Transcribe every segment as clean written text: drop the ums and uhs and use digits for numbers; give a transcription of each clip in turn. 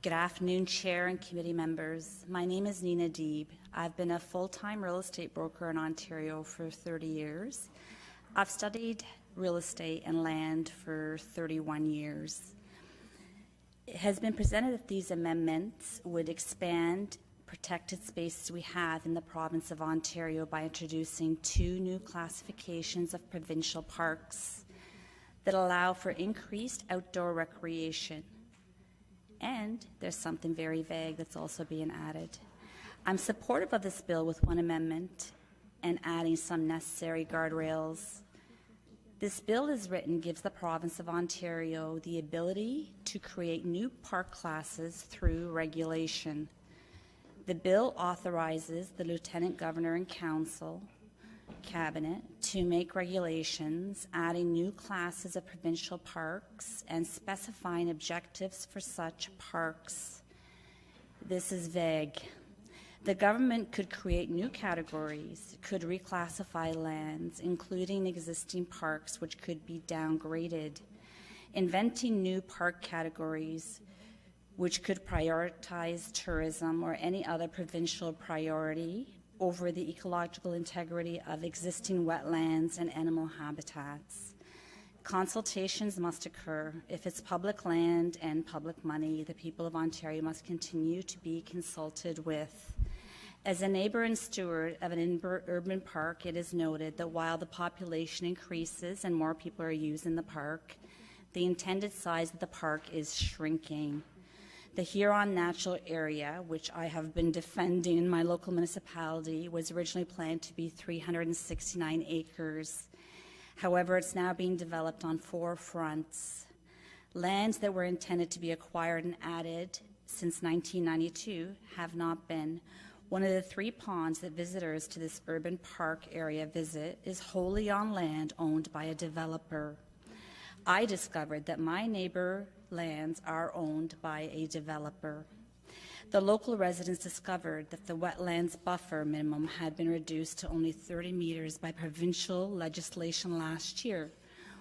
Good afternoon, Chair and committee members. My name is Nina Deeb. I've been a full-time real estate broker in Ontario for 30 years. I've studied real estate and land for 31 years. It has been presented that these amendments would expand protected spaces we have in the province of Ontario by introducing two new classifications of provincial parks that allow for increased outdoor recreation. And there's something very vague that's also being added. I'm supportive of this bill with one amendment and adding some necessary guardrails. This bill as written gives the province of Ontario the ability to create new park classes through regulation. The bill authorizes the Lieutenant Governor and Council Cabinet to make regulations, adding new classes of provincial parks and specifying objectives for such parks. This is vague. The government could create new categories, could reclassify lands, including existing parks which could be downgraded, inventing new park categories which could prioritize tourism or any other provincial priority over the ecological integrity of existing wetlands and animal habitats. Consultations must occur. If it's public land and public money, the people of Ontario must continue to be consulted with. As a neighbour and steward of an urban park, it is noted that while the population increases and more people are using the park, the intended size of the park is shrinking. The Huron Natural Area, which I have been defending in my local municipality, was originally planned to be 369 acres. However, it's now being developed on 4 fronts. Lands that were intended to be acquired and added since 1992 have not been. One of the 3 ponds that visitors to this urban park area visit is wholly on land owned by a developer. I discovered that my neighbor lands are owned by a developer. The local residents discovered that the wetlands buffer minimum had been reduced to only 30 meters by provincial legislation last year.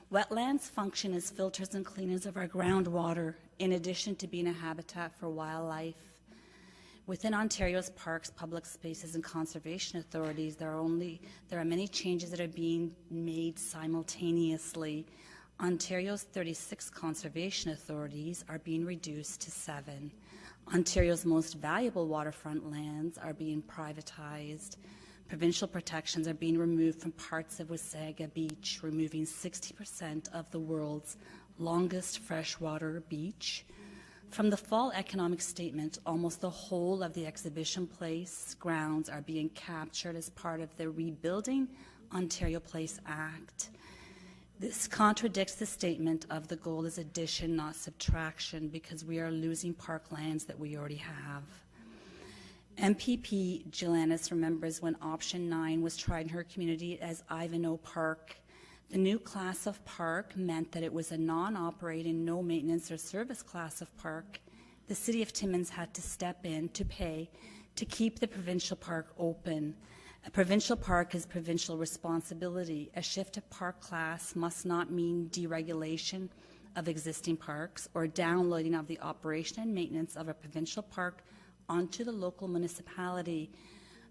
Wetlands function as filters and cleaners of our groundwater, in addition to being a habitat for wildlife. Within Ontario's parks, public spaces, and conservation authorities, there are many changes that are being made simultaneously. Ontario's 36 conservation authorities are being reduced to 7. Ontario's most valuable waterfront lands are being privatized. Provincial protections are being removed from parts of Wasaga Beach, removing 60% of the world's longest freshwater beach. From the fall economic statement, almost the whole of the exhibition place grounds are being captured as part of the Rebuilding Ontario Place Act. This contradicts the statement of the goal is addition, not subtraction, because we are losing parklands that we already have. MPP Gilanis remembers when option 9 was tried in her community as Ivanhoe Park. The new class of park meant that it was a non-operating, no maintenance or service class of park. The City of Timmins had to step in to pay to keep the provincial park open. A provincial park is provincial responsibility. A shift to park class must not mean deregulation of existing parks or downloading of the operation and maintenance of a provincial park onto the local municipality.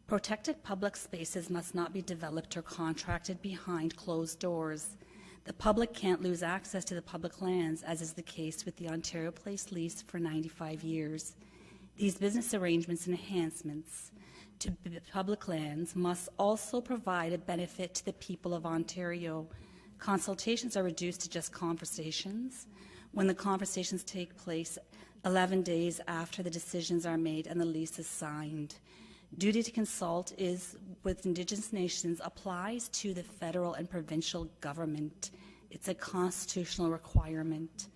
Protected public spaces must not be developed or contracted behind closed doors. The public can't lose access to the public lands, as is the case with the Ontario Place lease for 95 years. These business arrangements and enhancements to public lands must also provide a benefit to the people of Ontario. Consultations are reduced to just conversations. When the conversations take place 11 days after the decisions are made and the lease is signed. Duty to consult is with Indigenous nations applies to the federal and provincial government. It's a constitutional requirement.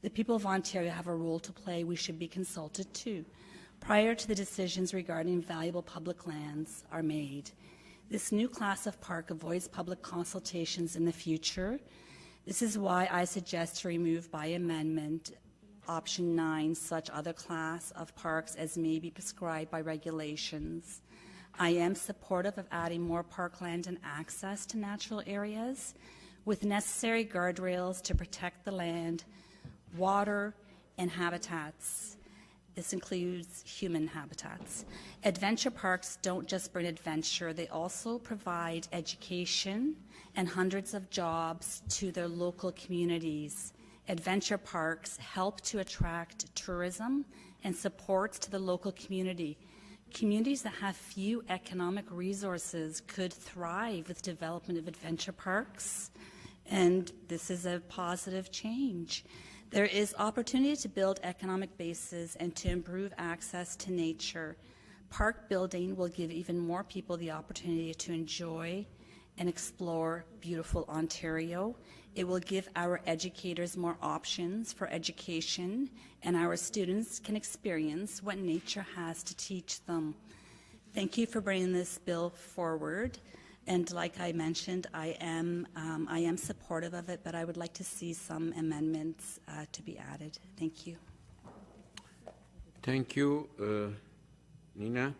The people of Ontario have a role to play. We should be consulted too, prior to the decisions regarding valuable public lands are made. This new class of park avoids public consultations in the future. This is why I suggest to remove by amendment option 9, such other class of parks as may be prescribed by regulations. I am supportive of adding more parkland and access to natural areas with necessary guardrails to protect the land, water, and habitats. This includes human habitats. Adventure parks don't just bring adventure, they also provide education and hundreds of jobs to their local communities. Adventure parks help to attract tourism and supports to the local community. Communities that have few economic resources could thrive with development of adventure parks, and this is a positive change. There is opportunity to build economic bases and to improve access to nature. Park building will give even more people the opportunity to enjoy and explore beautiful Ontario. It will give our educators more options for education, and our students can experience what nature has to teach them. Thank you for bringing this bill forward. And like I mentioned, I am supportive of it, but I would like to see some amendments to be added. Thank you. Thank you, Nina.